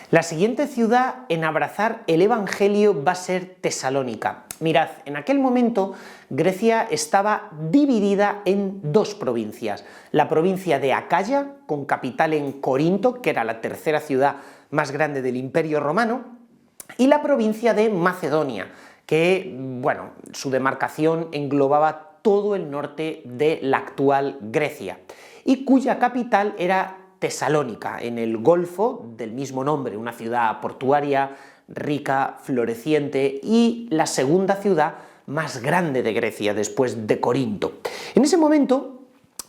La siguiente ciudad en abrazar el Evangelio va a ser Tesalónica. Mirad, en aquel momento Grecia estaba dividida en dos provincias. La provincia de Acaya, con capital en Corinto, que era la tercera ciudad más grande del Imperio Romano, y la provincia de Macedonia, que, bueno, su demarcación englobaba todo el norte de la actual Grecia, y cuya capital era Tesalónica, en el Golfo del mismo nombre, una ciudad portuaria, rica, floreciente y la segunda ciudad más grande de Grecia después de Corinto. En ese momento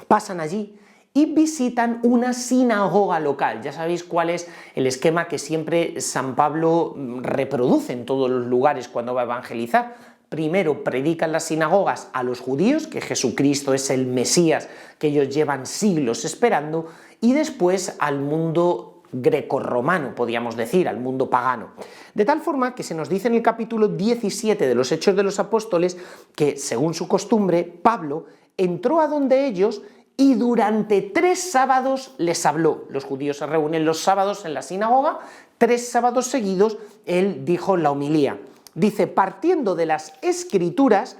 pasan allí y visitan una sinagoga local. Ya sabéis cuál es el esquema que siempre San Pablo reproduce en todos los lugares cuando va a evangelizar. Primero predican las sinagogas a los judíos, que Jesucristo es el Mesías que ellos llevan siglos esperando, y después al mundo grecorromano, podríamos decir, al mundo pagano. De tal forma que se nos dice en el capítulo 17 de los Hechos de los Apóstoles que, según su costumbre, Pablo entró a donde ellos y durante 3 sábados les habló. Los judíos se reúnen los sábados en la sinagoga, 3 sábados seguidos él dijo la homilía. Dice, partiendo de las Escrituras,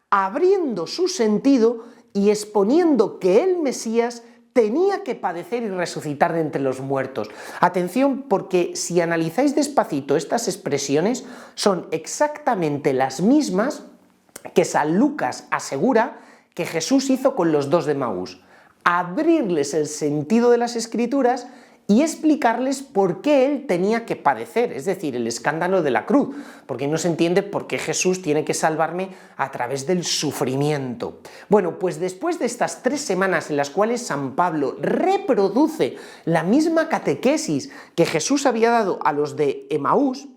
abriendo su sentido y exponiendo que el Mesías tenía que padecer y resucitar de entre los muertos. Atención, porque si analizáis despacito estas expresiones, son exactamente las mismas que San Lucas asegura que Jesús hizo con los 2 de Maús. Abrirles el sentido de las Escrituras y explicarles por qué él tenía que padecer, es decir, el escándalo de la cruz, porque no se entiende por qué Jesús tiene que salvarme a través del sufrimiento. Bueno, pues después de estas 3 semanas en las cuales San Pablo reproduce la misma catequesis que Jesús había dado a los de Emaús,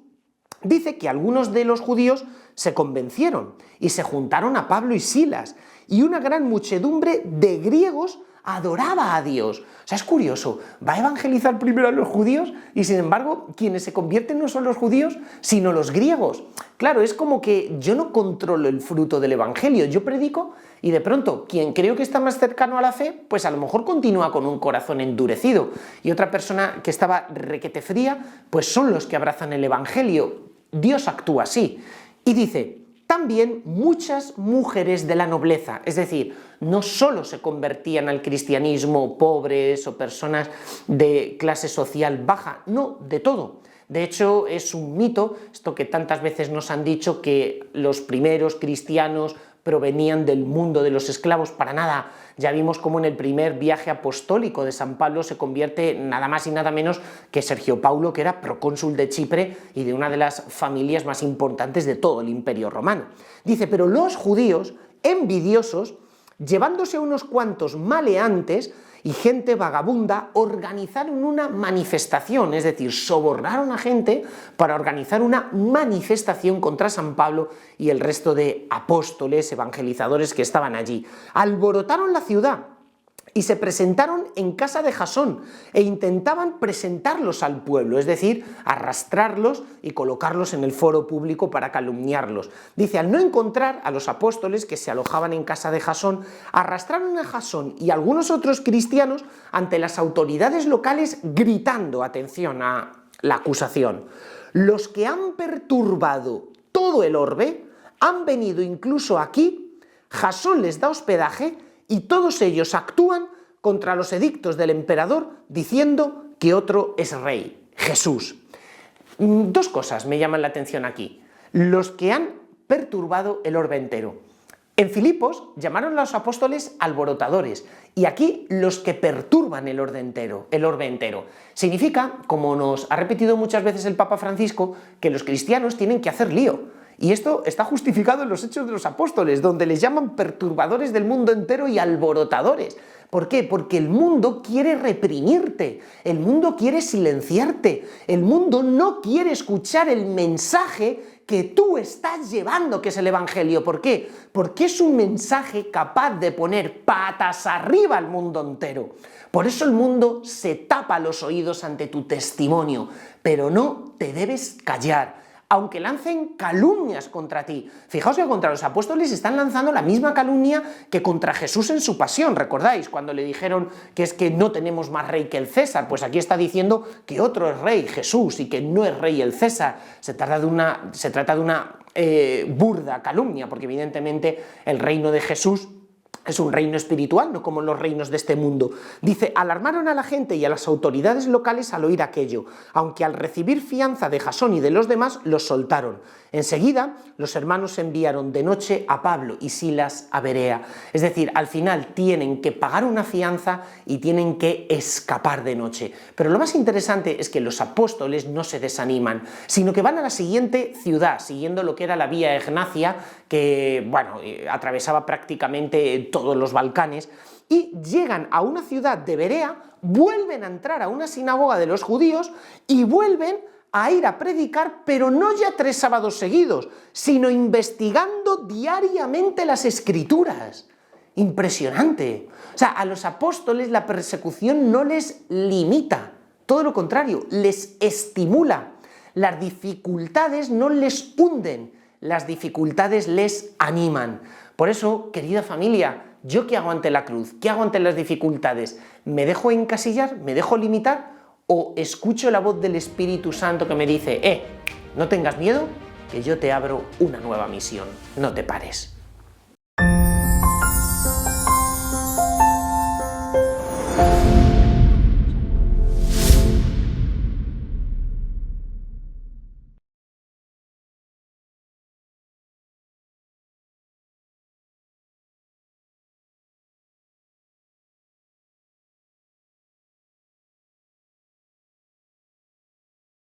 dice que algunos de los judíos se convencieron y se juntaron a Pablo y Silas, y una gran muchedumbre de griegos adoraba a Dios. O sea, es curioso, va a evangelizar primero a los judíos y sin embargo quienes se convierten no son los judíos sino los griegos. Claro, es como que yo no controlo el fruto del evangelio, yo predico y de pronto quien creo que está más cercano a la fe, pues a lo mejor continúa con un corazón endurecido, y otra persona que estaba requete fría, pues son los que abrazan el evangelio. Dios actúa así. Y dice, también muchas mujeres de la nobleza, es decir, no solo se convertían al cristianismo pobres o personas de clase social baja, no, de todo. De hecho, es un mito, esto que tantas veces nos han dicho, que los primeros cristianos provenían del mundo de los esclavos, para nada. Ya vimos cómo en el primer viaje apostólico de San Pablo se convierte nada más y nada menos que Sergio Paulo, que era procónsul de Chipre y de una de las familias más importantes de todo el Imperio Romano. Dice, pero los judíos, envidiosos, llevándose a unos cuantos maleantes y gente vagabunda, organizaron una manifestación, es decir, sobornaron a gente para organizar una manifestación contra San Pablo y el resto de apóstoles, evangelizadores que estaban allí. Alborotaron la ciudad y se presentaron en casa de Jasón e intentaban presentarlos al pueblo, es decir, arrastrarlos y colocarlos en el foro público para calumniarlos. Dice, al no encontrar a los apóstoles que se alojaban en casa de Jasón, arrastraron a Jasón y algunos otros cristianos ante las autoridades locales gritando, atención a la acusación, los que han perturbado todo el orbe han venido incluso aquí, Jasón les da hospedaje y todos ellos actúan contra los edictos del emperador diciendo que otro es rey, Jesús. 2 cosas me llaman la atención aquí. Los que han perturbado el orbe entero. En Filipos llamaron a los apóstoles alborotadores y aquí los que perturban el orbe entero. Significa, como nos ha repetido muchas veces el Papa Francisco, que los cristianos tienen que hacer lío. Y esto está justificado en los Hechos de los Apóstoles, donde les llaman perturbadores del mundo entero y alborotadores. ¿Por qué? Porque el mundo quiere reprimirte, el mundo quiere silenciarte, el mundo no quiere escuchar el mensaje que tú estás llevando, que es el Evangelio. ¿Por qué? Porque es un mensaje capaz de poner patas arriba al mundo entero. Por eso el mundo se tapa los oídos ante tu testimonio, pero no te debes callar. aunque lancen calumnias contra ti. Fijaos que contra los apóstoles están lanzando la misma calumnia que contra Jesús en su pasión, ¿recordáis? Cuando le dijeron que es que no tenemos más rey que el César, pues aquí está diciendo que otro es rey, Jesús, y que no es rey el César. Se trata de una burda calumnia, porque evidentemente el reino de Jesús es un reino espiritual, no como los reinos de este mundo. Dice, alarmaron a la gente y a las autoridades locales al oír aquello, aunque al recibir fianza de Jasón y de los demás, los soltaron. Enseguida, los hermanos enviaron de noche a Pablo y Silas a Berea. Es decir, al final tienen que pagar una fianza y tienen que escapar de noche. Pero lo más interesante es que los apóstoles no se desaniman, sino que van a la siguiente ciudad, siguiendo lo que era la vía Egnacia, que, bueno, atravesaba prácticamente todos los Balcanes, y llegan a una ciudad de Berea, vuelven a entrar a una sinagoga de los judíos y vuelven a ir a predicar, pero no ya 3 sábados seguidos, sino investigando diariamente las Escrituras. Impresionante. O sea, a los apóstoles la persecución no les limita, todo lo contrario, les estimula. Las dificultades no les hunden, las dificultades les animan. Por eso, querida familia, ¿yo qué hago ante la cruz? ¿Qué hago ante las dificultades? ¿Me dejo encasillar? ¿Me dejo limitar? ¿O escucho la voz del Espíritu Santo que me dice, no tengas miedo, que yo te abro una nueva misión, no te pares?